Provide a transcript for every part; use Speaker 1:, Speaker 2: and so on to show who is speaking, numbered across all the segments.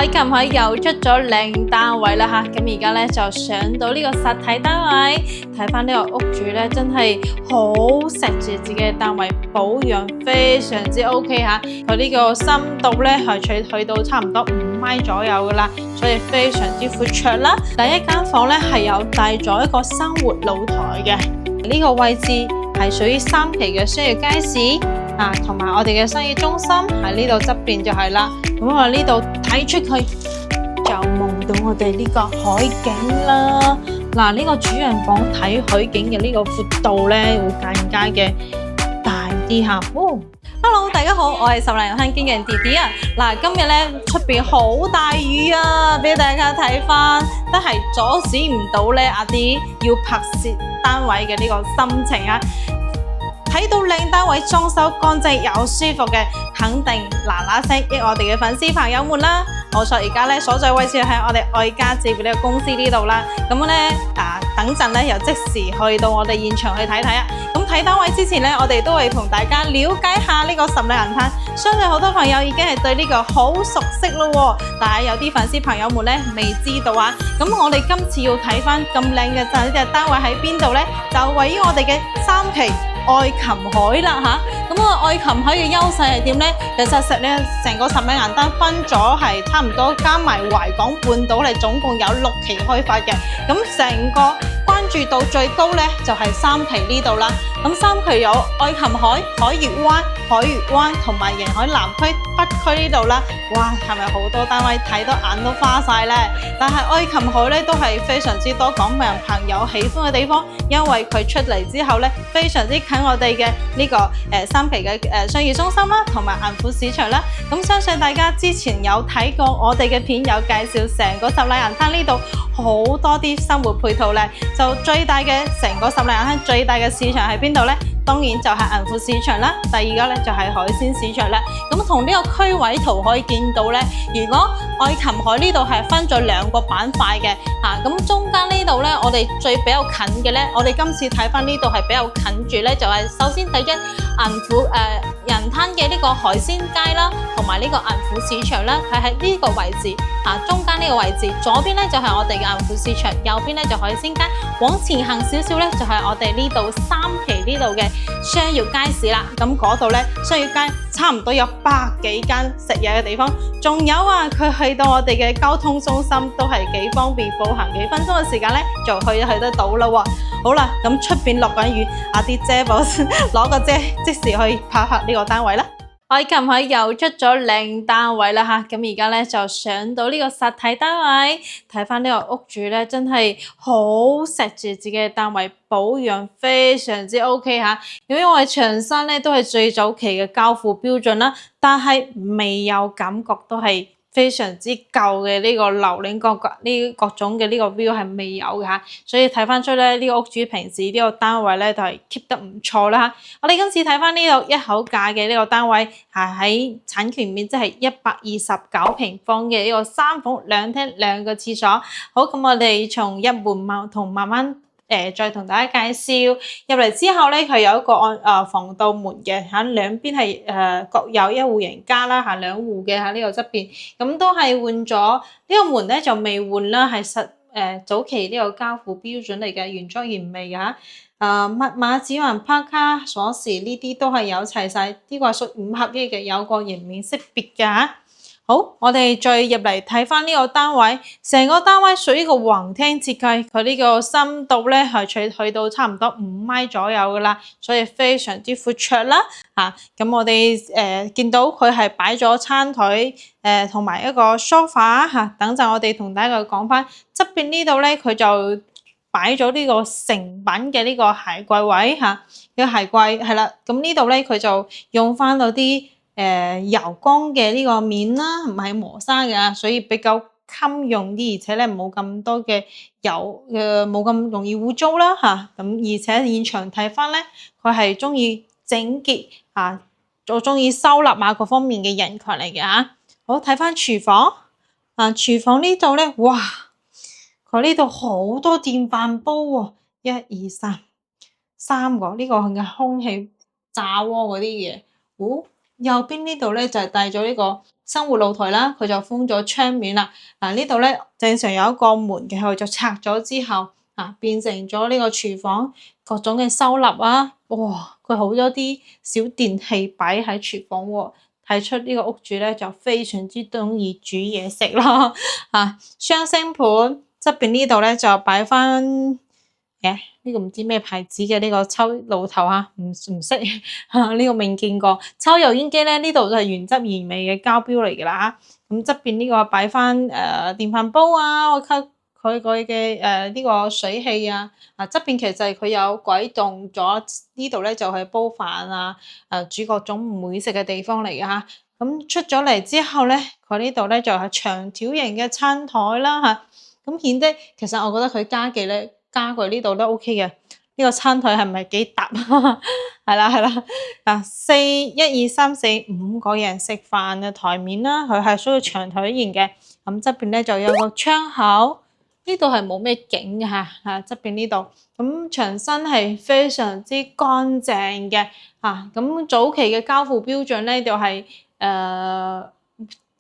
Speaker 1: 愛琴海又出咗靚單位啦吓，咁而家咧就上到呢個實體單位，睇翻呢個屋主咧真係好錫住自己嘅單位，保養非常之 OK 吓，佢呢個深度咧係去到差唔多5米左右噶啦，所以非常之闊綽啦。第一間房咧係有帶咗一個生活露台嘅，呢個位置係屬於3期嘅商業街市。同埋我哋嘅生意中心喺呢度側邊就係啦，咁我呢度睇出去就望到我哋呢個海景啦。呢個主人房睇海景嘅呢個闊度咧會更加嘅大啲吓。Hello， 大家好，我係10零香經紀人弟弟啊。今日咧出邊好大雨啊，俾大家睇翻，都係阻止唔到咧阿啲要拍攝單位嘅呢個心情啊。睇到靚單位裝修乾淨又舒服嘅，肯定嗱聲益我哋嘅粉絲朋友們啦。冇錯，而家咧所在位置喺我哋愛家置業呢個公司呢度啦。咁咧等陣咧又即時去到我哋現場去睇睇啊。咁睇單位之前咧，我哋都會同大家了解下呢個十里銀灘。相信好多朋友已經係對呢個好熟悉咯，但係有啲粉絲朋友們咧未知道啊。咁我哋今次要睇翻咁靚嘅呢隻單位喺邊度咧？就位於我哋嘅3期。愛琴海啦吓，咁愛琴海嘅優勢係點呢？其實成個十里銀灘分咗係差唔多加埋維港半島嚟，總共有6期開發嘅。咁成個關注度最高呢，就係3期呢度啦。咁3期有愛琴海、海悦灣、海悦灣同埋沿海南區北區呢度啦。哇，係咪好多單位睇到眼都花晒呢？但係愛琴海呢都係非常之多港人朋友喜歡嘅地方，因為佢出嚟之後呢，非常之近我哋嘅呢個3期嘅商業中心啦，同埋銀庫市場啦。咁相信大家之前有睇過我哋嘅片，有介紹成個十里銀灘呢度好多啲生活配套咧。就最大嘅成個十里銀灘最大嘅市場喺邊度呢？當然就係銀庫市場啦。第二個咧就係海鮮市場啦。咁從呢個區位圖可以見到咧，如果愛琴海呢度係分咗2個板塊嘅，咁中間呢度咧，我哋最比較近嘅咧，我哋今次睇翻呢度係比較近住咧，就係首先第一銀庫人灘嘅呢個海鮮街啦，同埋呢個銀庫市場啦，係喺呢個位置中間呢個位置，左邊咧就係我哋嘅銀庫市場，右邊咧就海鮮街，往前行少少咧就係我哋呢度3期呢度嘅商業街市啦。咁嗰度咧商業街差唔多有100幾間食嘢嘅地方，仲有佢去到我哋嘅交通中心都係幾方便，步行幾分鐘嘅時間咧就去得到啦。好啦，咁出邊落緊雨，啲遮寶攞個遮即時去拍呢個單位啦。愛琴海又出咗靚單位啦吓，咁而家咧就上到呢個實體單位，睇翻呢個屋主咧真係好錫住自己嘅單位，保養非常之 OK 吓。因為我哋長山咧都係最早期嘅交付標準啦，但係未有感覺都係非常之舊嘅呢個樓齡各種嘅呢個 view 係未有嘅吓，所以睇翻出咧呢個屋主平時呢個單位咧就係 keep 得唔錯啦吓。我哋今次睇翻呢度一口價嘅呢個單位係喺產權面即係129平方嘅呢個3房2廳2個廁所。好，咁我哋從一門同慢慢再同大家介紹入嚟之後咧，佢有一個防盜門嘅嚇，兩邊係各有一戶人家啦嚇，2戶嘅喺呢個側邊，咁都係換咗呢個門咧就未換啦，係早期呢個交付標準嚟嘅，原裝原味嘅嚇。密碼、指環、拍卡、鎖匙呢啲都係有齊晒，呢個係屬5合一嘅，有個人面識別嘅嚇。好，我哋再入嚟睇翻呢個單位，成個單位屬於個橫廳設計，佢呢個深度咧係去到差唔多5米左右噶啦，所以非常之闊綽啦咁我哋見到佢係擺咗餐台同埋一個 sofa 等陣我哋同大家講翻側邊呢度咧，佢就擺咗呢個成品嘅呢個鞋櫃位呢個鞋櫃係啦，咁呢度咧佢就用翻到啲油光嘅呢個面啦，唔係磨砂嘅，所以比較襟用啲，而且咧冇咁多嘅油冇咁容易污糟啦咁而且現場睇翻咧，佢係中意整潔我中意收納各方面嘅人群嚟嘅好，睇翻廚房廚房呢度咧，哇！佢呢度好多電飯煲喎，1、2、3個呢個係空氣炸鍋嗰啲嘢。右邊呢度咧就係帶咗呢個生活露台啦，佢就封咗窗面啦。嗱呢度咧正常有一個門嘅，佢就拆咗之後變成咗呢個廚房各種嘅收納啊。哇！佢好多啲小電器擺喺廚房喎，睇出呢個屋主咧就非常之中意煮嘢食咯。雙星盤側邊呢度咧就擺翻。呢個唔知咩牌子嘅呢個抽爐頭唔識呢個未見過。抽油煙機咧呢度就係原汁原味嘅膠標嚟㗎啦。咁側邊呢個擺翻電飯煲我睇佢嘅呢個水器側邊其實佢有軌動咗，呢度咧就係煲飯煮各種唔會食嘅地方嚟㗎嚇。咁出咗嚟之後咧，佢呢度咧就係長條形嘅餐台啦嚇。咁顯得其實我覺得佢家具咧。家具呢度都 OK 嘅，呢個餐台係咪幾搭？係啦，1、2、3、4、5個人食飯嘅台面啦，佢係需要長腿型嘅。咁側邊咧就有個窗口，呢度係冇咩景嘅嚇，側邊呢度。咁牆身係非常之乾淨嘅咁早期嘅交付標準咧就係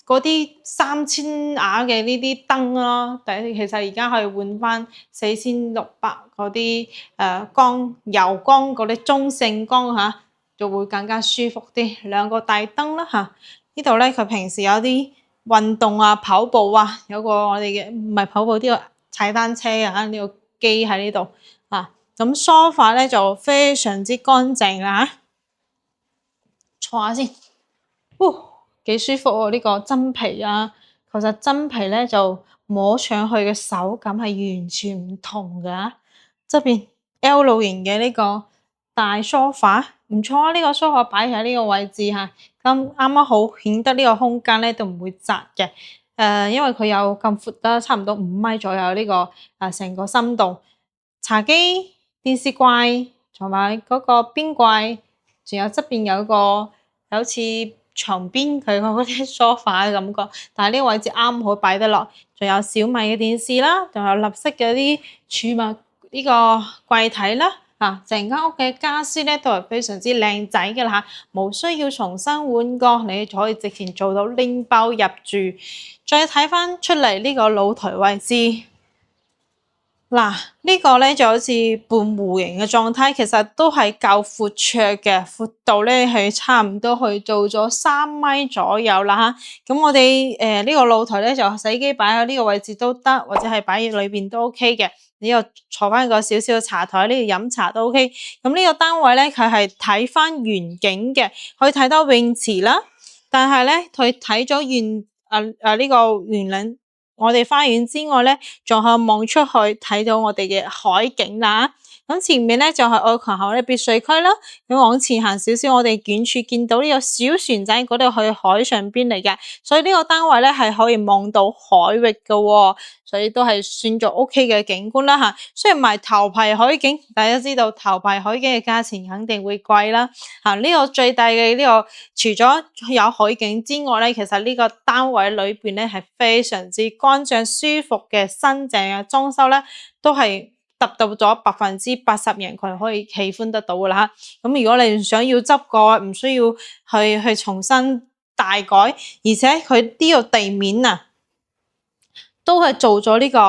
Speaker 1: 嗰啲3000瓦嘅呢啲燈咯，其實而家可以換翻4600嗰啲油光嗰啲中性光就會更加舒服啲。兩個大燈啦呢度咧佢平時有啲運動跑步有個我哋嘅唔係跑步呢個踩單車呢個機喺呢度咁梳化咧就非常之乾淨啦坐下先。幾舒服喎！呢個真皮其實真皮咧就摸上去嘅手感係完全唔同㗎。側邊 L 型嘅呢個大梳化唔錯呢個梳化擺喺呢個位置咁啱啱好顯得呢個空間咧都唔會窄嘅。因為佢有咁闊啦，差唔多5米左右呢個成個深度。茶几、電視櫃同埋嗰個邊櫃，仲有側邊有個好似床邊佢嗰啲梳化嘅感覺，但係呢個位置啱好擺得落，仲有小米嘅電視啦，仲有立式嘅啲儲物呢個櫃體啦，成間屋嘅家私咧都係非常之靚仔嘅啦冇需要重新換過，你就可以直接做到拎包入住。再睇翻出嚟呢個露台位置。呢個咧就好似半弧形嘅狀態，其實都係夠闊綽嘅，闊度咧係差唔多去做咗3米左右啦咁我哋呢個露台咧就洗衣機擺喺呢個位置都得，或者係擺喺裏邊都 OK 嘅。你又坐翻個少少嘅茶台呢度飲茶都 OK。咁呢個單位咧佢係睇翻遠景嘅，可以睇到泳池啦，但係咧佢睇咗呢個園嶺。我哋花園之外咧，仲可以望出去睇到我哋嘅海景啦。咁前面咧就係愛群後嘅別墅區啦。咁往前行少少，我哋遠處見到呢個小船仔嗰度去海上邊嚟嘅，所以呢個單位咧係可以望到海域嘅，所以都係算做 OK 嘅景觀啦雖然唔係頭排海景，大家知道頭排海景嘅價錢肯定會貴啦。呢個最大嘅呢個，除咗有海景之外咧，其實呢個單位裏邊咧係非常之乾淨舒服嘅新淨嘅裝修咧，都係達到咗80%人群可以喜歡得到噶啦咁如果你想要執過，唔需要去重新大改，而且佢呢個地面都係做咗呢個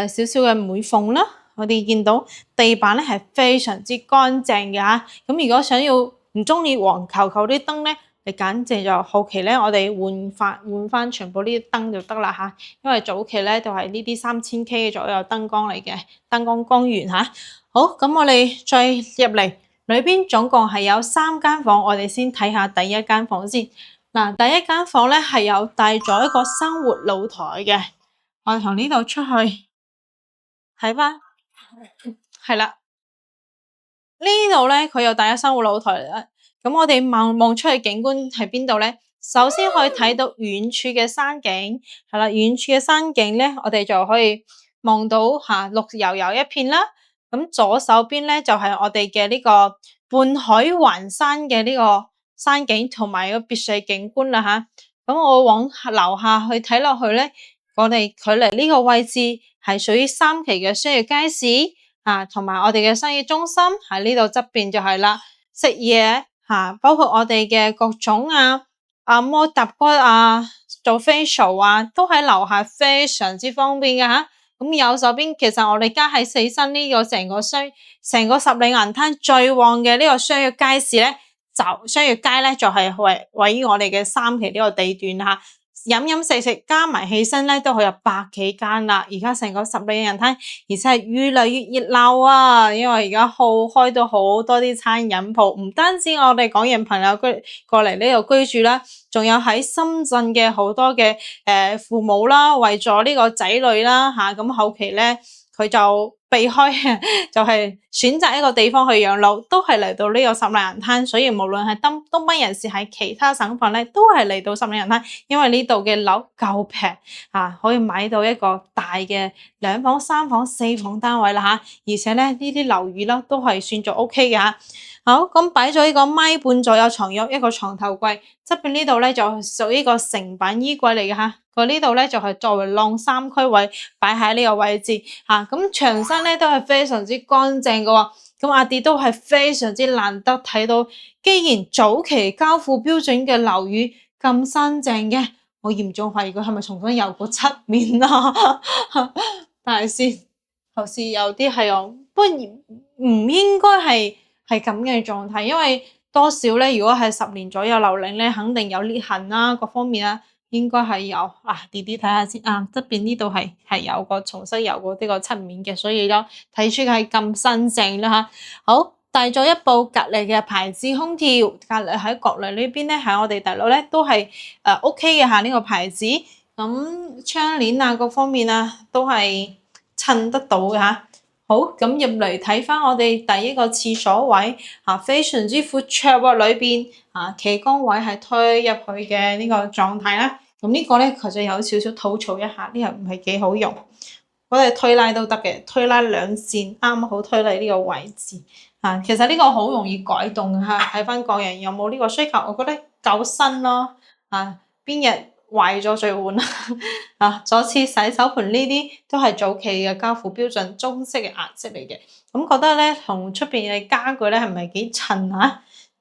Speaker 1: 少少嘅美縫啦。我哋見到地板咧係非常之乾淨嘅咁如果想要唔中意黃球球啲燈咧，你簡直就後期咧，我哋換翻全部呢啲燈就得啦因為早期咧就係呢啲3000K 左右燈光嚟嘅，燈光光源好，咁我哋再入嚟裏邊總共係有3間房，我哋先睇下第一間房先。第一間房咧係有帶咗一個生活露台嘅，我哋從呢度出去睇翻，係啦，呢度咧佢有帶咗生活露台啦。咁我哋望出去景觀喺邊度咧？首先可以睇到遠處嘅山景，係啦，遠處嘅山景咧，我哋就可以望到綠油油一片啦。咁左手邊咧就係我哋嘅呢個半海環山嘅呢個山景同埋個別墅景觀啦咁我往樓下去睇落去咧，我哋距離呢個位置係屬於3期嘅商業街市同埋我哋嘅生意中心喺呢度側邊就係啦，食嘢包括我哋嘅各種按摩揼骨做 facial 都喺樓下非常之方便嘅吓。咁右手邊其實我哋家喺四新呢個成個十里銀灘最旺嘅呢個商業街市咧，商業街咧就係位於我哋嘅三期呢個地段吓。飲飲食食加埋起身咧，都可以有百幾間啦。而家成個十里銀灘，而且係越嚟越熱鬧啊！因為而家開到好多啲餐飲鋪，唔單止我哋港人朋友過嚟呢度居住啦，仲有喺深圳嘅好多嘅父母啦，為咗呢個仔女啦咁後期咧佢就避開就係選擇一個地方去養老，都係嚟到呢個十里銀灘。所以無論係東北人士喺其他省份咧，都係嚟到十里銀灘，因為呢度嘅樓夠平可以買到一個大嘅2房、3房、4房單位啦而且咧呢啲樓宇啦都係算做 OK 嘅好，咁擺咗呢個米半左右床褥，一個床頭櫃，側邊呢度咧就屬於個成品衣櫃嚟嘅佢呢度咧就係作為晾衫區位，擺喺呢個位置咁牆身咧都係非常之乾淨嘅喎。咁阿迪都係非常之難得睇到，既然早期交付標準嘅樓宇咁新淨嘅，我嚴重懷疑佢係咪重新油過漆面但係先，頭先有啲係不過唔應該係咁嘅狀態，因為多少咧，如果係10年左右樓齡咧，肯定有裂痕各方面應該係有弟弟睇下先側邊呢度係有個重新油過呢個漆面嘅，所以都睇出係咁新淨啦好，帶咗一部格力嘅牌子空調，格力喺國內呢邊咧，喺我哋大陸咧都係OK 嘅呢個牌子，咁窗簾各方面都係襯得到嘅好，咁入嚟睇翻我哋第一個廁所位非常之闊綽喎，裏邊企缸位係推入去嘅呢個狀態啦。咁呢個咧佢就有少少吐槽一下，呢個唔係幾好用。我哋推拉都得嘅，推拉2線啱好推嚟呢個位置其實呢個好容易改動睇翻個人有冇呢個需求。我覺得夠新咯邊日壞咗再換左次洗手盆呢啲都係早期嘅交付標準中式嘅顏色嚟嘅，咁覺得咧同出邊嘅家具咧係唔係幾襯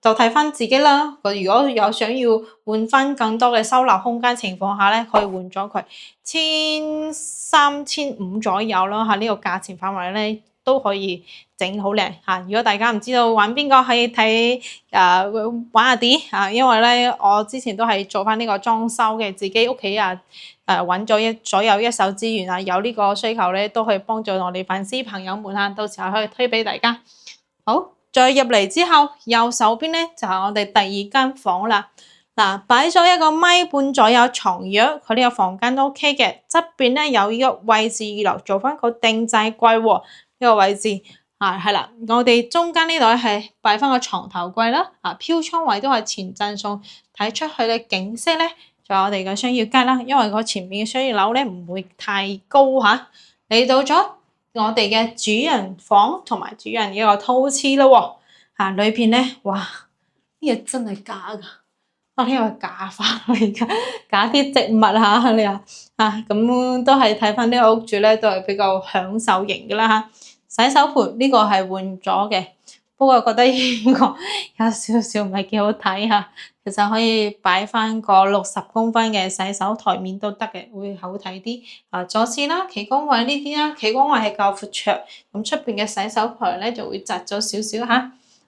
Speaker 1: 就睇翻自己啦。如果有想要換翻更多嘅收納空間情況下咧，可以換咗佢1300、1500左右啦呢個價錢範圍咧都可以整好靚如果大家唔知道玩邊個，可以睇玩下啲因為咧我之前都係做翻呢個裝修嘅，自己屋企揾咗左右一手資源有呢個需求咧都可以幫助我哋粉絲朋友們到時候可以推俾大家。好，再入嚟之後，右手邊咧就係我哋第2間房啦。擺咗一個1.5米左右床褥，佢呢個房間都 OK 嘅。側邊咧有呢個位置預留做翻個定制櫃喎，呢個位置係啦。我哋中間呢度係擺翻個床頭櫃啦。飄窗位都係前贈送，睇出去嘅景色咧，就係我哋嘅商業街啦。因為個前面嘅商業樓咧唔會太高嚟到咗我哋嘅主人房同埋主人一個套廁咯裏邊咧，哇！呢個真係假㗎？呢個係假花嚟㗎，假啲植物你咁都係睇翻呢個屋主咧，都係比較享受型㗎啦洗手盆呢個係換咗嘅，不過覺得呢個有少少唔係幾好睇其實可以擺翻個60公分嘅洗手台面都得嘅，會好睇啲左廁啦，企缸位呢啲啦，企缸位係較闊綽，咁出邊嘅洗手盆咧就會窄咗少少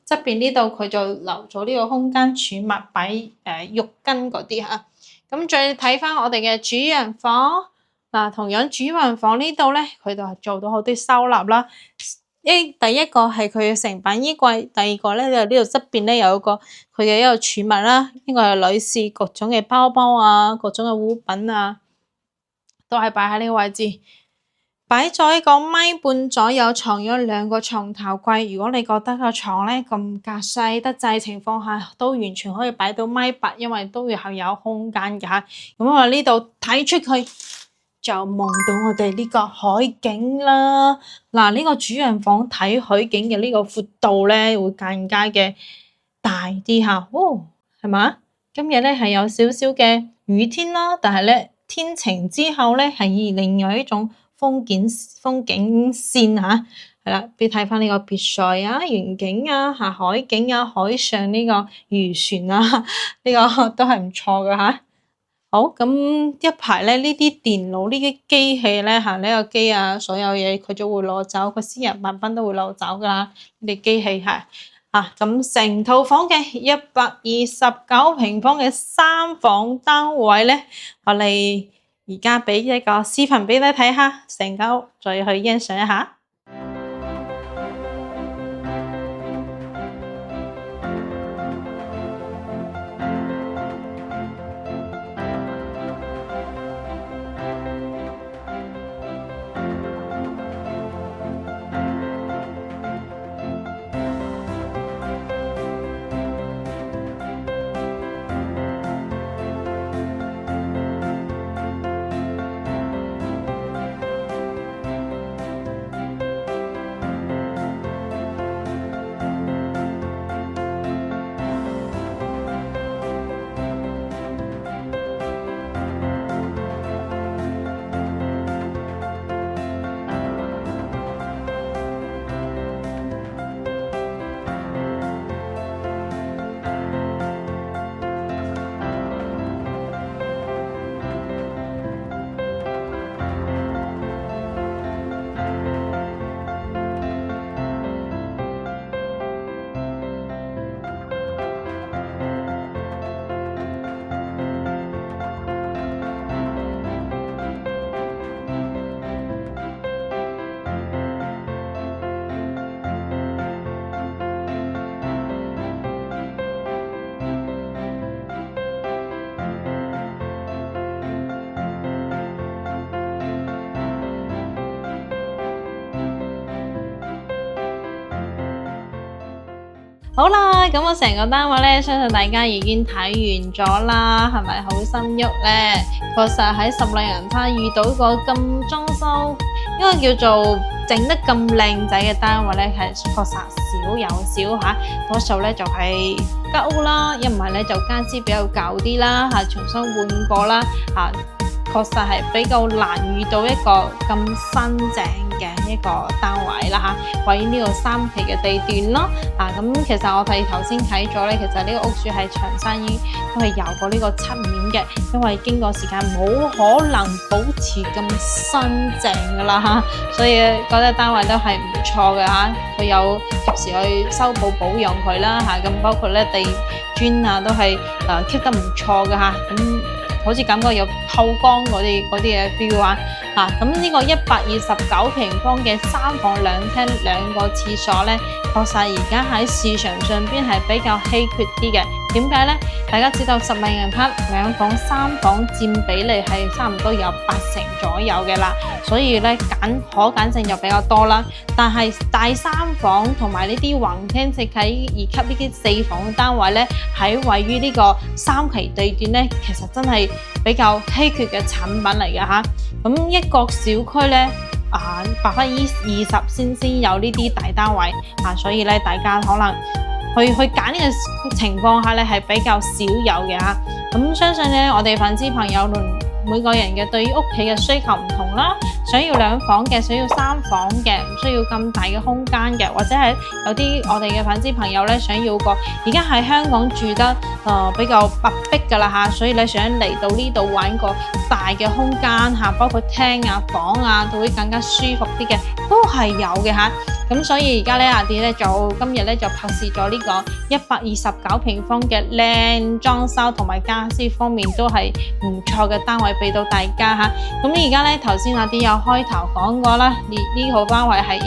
Speaker 1: 側邊呢度佢就留咗呢個空間儲物擺浴巾嗰啲咁再睇翻我哋嘅主人房同樣主人房呢度咧，佢就係做到好啲收納啦。第一個係佢嘅成品衣櫃，第二個咧就呢度側邊咧有個佢嘅一個儲物啦。呢個係女士各種嘅包包各種嘅護品都係擺喺呢個位置。擺咗一個1.5米左右床褥，2個床頭櫃。如果你覺得個床咧咁格細得滯情況下，都完全可以擺到1.8米，因為都係有空間㗎咁我呢度睇出去就望到我哋呢個海景啦。呢個主人房睇海景嘅呢個闊度咧，會更加嘅大啲係嘛？今日咧係有少少嘅雨天啦，但係咧天晴之後咧係另外一種風景線係啦，俾睇翻呢個別墅啊、園景啊、海景啊、海上呢個漁船啊，呢個都係唔錯嘅嚇。好，咁一排咧，呢啲電腦呢啲機器咧呢個機啊，所有嘢佢就會攞走，個私人物品都會攞走噶啦，呢啲機器係咁成套房嘅129平方嘅3房單位咧，我哋而家俾一個視頻俾你睇下，成間屋再去欣賞一下。好啦，咁我成個單位咧，相信大家已經睇完咗啦，係咪好心喐咧？確實喺十里洋灘遇到個咁裝修，應該叫做整得咁靚仔嘅單位咧，係確實少有少嚇，多數咧就係吉屋啦，一唔係咧就家私比較舊啲啦，重新換過啦，確實係比較難遇到一個咁新淨嘅一個單位啦位於呢個3期嘅地段咯。咁其實我哋頭先睇咗咧，其實呢個屋主係牆身都係有過呢個漆面嘅，因為經過時間冇可能保持咁新淨噶啦所以覺得單位都係唔錯嘅佢有及時去修補保養佢啦咁包括咧地磚都係keep 得唔錯嘅好似感覺有透光嗰啲嘅 feel 咁呢個129平方嘅3房2廳2個廁所咧，確實而家喺市場上邊係比較稀缺啲嘅。點解咧？大家知道十里洋灘2房3房佔比例係差唔多有80%左右嘅啦，所以咧可揀性就比較多啦。但係大3房同埋呢啲橫廳直啟2級呢啲4房嘅單位咧，喺位於呢個3期地段咧，其實真係比較稀缺嘅產品嚟嘅咁一個小區咧，20%先有呢啲大單位所以咧大家可能去揀呢個情況下咧係比較少有嘅咁相信咧我哋粉絲朋友每個人嘅對於屋企嘅需求唔同啦，想要2房嘅，想要3房嘅，唔需要咁大嘅空間嘅，或者係有啲我哋嘅粉絲朋友咧想要個而家喺香港住得比較迫迫噶啦所以咧想嚟到呢度玩個大嘅空間包括廳房都會更加舒服啲嘅，都係有嘅咁所以而家咧阿弟咧今日咧就拍攝咗呢個129平方嘅靚裝修同埋家私方面都係唔錯嘅單位俾到大家咁而家咧頭先阿弟有開頭講過啦，呢套單位係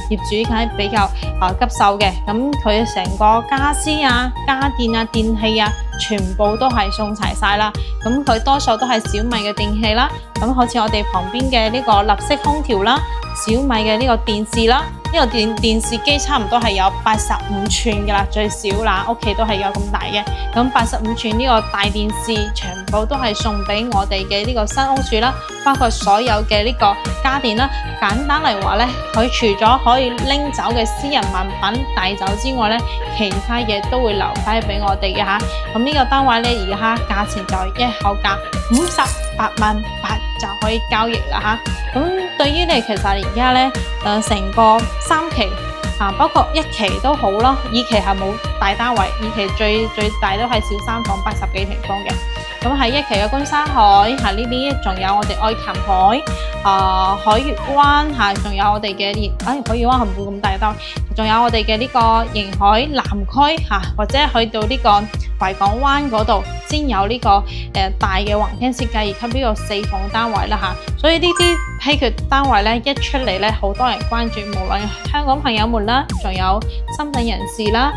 Speaker 1: 業主係比較急售嘅，咁佢成個家私家電電器全部都係送齊晒啦，咁佢多數都係小米嘅電器啦，咁好似我哋旁邊嘅呢個立式空調啦，小米嘅呢個電視啦，呢個電視機差唔多係有85寸嘅啦，最少啦，屋企都係有咁大嘅，咁85寸呢個大電視全部都係送俾我哋嘅呢個新屋主啦，包括所有嘅呢個家電啦，簡單嚟話咧，佢除咗可以拎走嘅私人物品帶走之外咧，其他嘢都會留翻俾我哋嘅咁呢個單位咧而家價錢就一口價58萬8就可以交易啦咁對於你其實而家咧成個3期包括1期都好咯，2期係冇大單位，2期最大都係小3房80幾平方嘅。咁喺1期嘅觀山海呢啲，仲有我哋愛琴海海月灣仲有我哋嘅海月灣係唔會咁大單位，仲有我哋嘅呢個瀛海南區或者去到呢個維港灣嗰度先有呢個大嘅橫廳設計以及呢個4房單位啦所以呢啲批決單位咧一出嚟咧，好多人關注，無論香港朋友們啦，仲有深圳人士啦，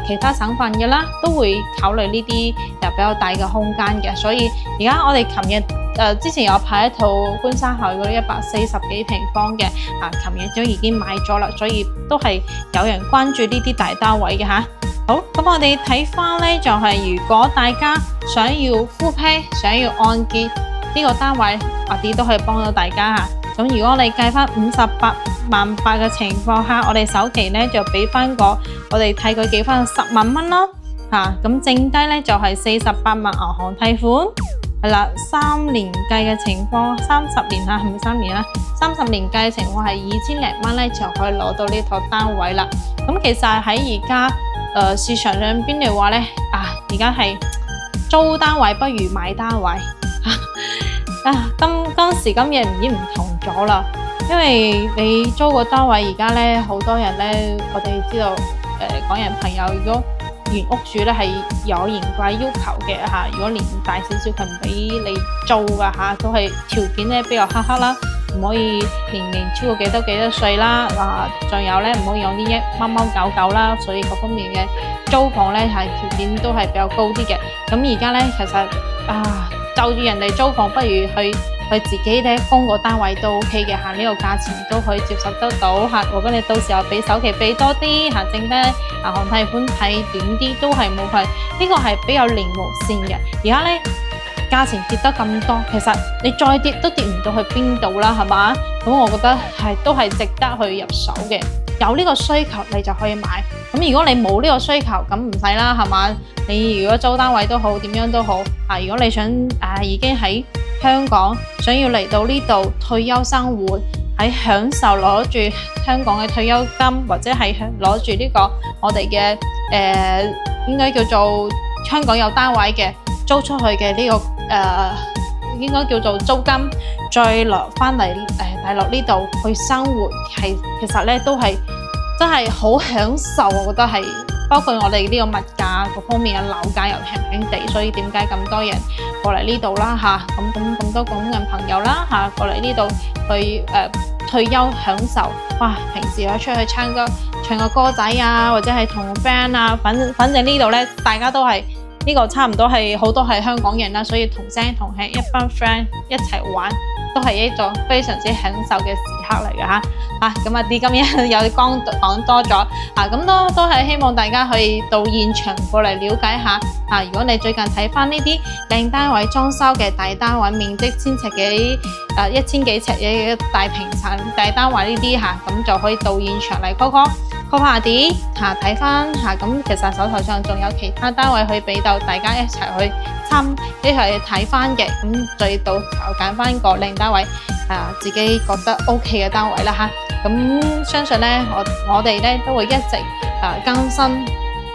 Speaker 1: 其他省份嘅啦，都會考慮呢啲比較大嘅空間嘅。所以而家我哋琴日之前有拍一套觀山海嗰啲140幾平方嘅，琴日都已經買咗啦，所以都係有人關注呢啲大單位嘅吓。好，咁我哋睇翻咧，就係如果大家想要復批、想要按揭呢個單位，我哋都可以幫到大家吓。咁如果你計翻58萬八嘅情況下，我哋首期咧就俾翻我哋替佢寄翻10萬蚊咯咁剩低咧就係48萬銀行貸款，係啦，3年計嘅情況，30年係咪3年啦？30年計嘅情況係2000零蚊咧就可以攞到呢套單位啦。咁其實喺而家市場上邊嚟話咧，而家係租單位不如買單位今時今日已經唔同咗啦，因為你租個單位而家咧，好多人咧，我哋知道港人朋友如果原屋主咧係有嚴格要求嘅如果年大少少佢唔俾你租噶都係條件咧比較苛刻啦，唔可以年齡超過幾多歲啦，仲有咧唔可以用啲貓貓狗狗啦，所以各方面嘅租房咧係條件都係比較高啲嘅。咁而家咧其實就住人哋租房，不如去自己咧供個單位都 OK 嘅呢個價錢都可以接受得到如果你到時候俾首期俾多啲剩低銀行貸款睇短啲都係冇計，呢個係比較靈活性嘅。而家咧價錢跌得咁多，其實你再跌都跌唔到去邊度啦，係嘛？咁我覺得都係值得去入手嘅。有呢個需求你就可以買，咁如果你冇呢個需求，咁唔使啦，係嘛？你如果租單位都好，點樣都好如果你想已經喺香港想要嚟到呢度退休生活，喺享受攞住香港嘅退休金，或者係攞住呢個我哋嘅應該叫做香港有單位嘅租出去嘅呢個應該叫做租金，再落翻嚟大陸呢度去生活，其實咧都係真係好享受，我覺得係。包括我哋呢個物價各方面嘅樓價又平平地，所以點解咁多人過嚟呢度啦咁多港人朋友啦過嚟呢度去退休享受。平時可以出去唱個歌仔或者係同 friend 反正呢度咧大家都係呢個差唔多係好多係香港人啦，所以同聲同氣一班 friend 一齊玩，都係一種非常之享受嘅時刻嚟嘅咁今日有啲講多咗咁都係希望大家可以到現場過嚟了解下如果你最近睇翻呢啲靚單位裝修嘅大單位，面積1000尺幾1000幾尺嘅大平層大單位呢啲咁就可以到現場嚟 call 下啲睇翻咁其實手頭上仲有其他單位可以俾到大家一齊去睇翻嘅，咁再到時候揀翻個靚單位自己覺得 OK 嘅單位啦咁相信咧我哋咧都會一直更新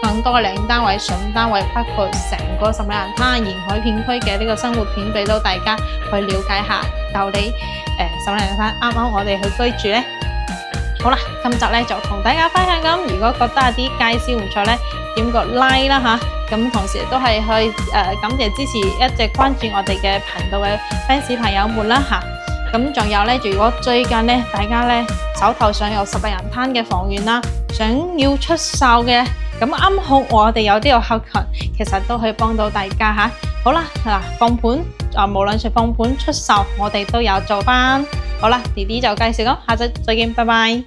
Speaker 1: 更多嘅靚單位、筍單位，包括成個十里洋灘沿海片區嘅呢個生活片俾到大家去了解下到底十里洋灘啱啱我哋去居住咧。好啦，今集咧就同大家分享咁，如果覺得有啲介紹唔錯咧，點個 like 啦咁同時都係去感謝支持一直關注我哋嘅頻道嘅 fans 朋友們啦咁仲有咧，如果最近咧大家咧手頭上有十里洋灘嘅房源啦，想要出售嘅，咁啱好我哋有呢個客群，其實都可以幫到大家好啦，放盤無論是放盤出售，我哋都有做翻。好啦，弟弟就介紹咁，下集再見，拜拜。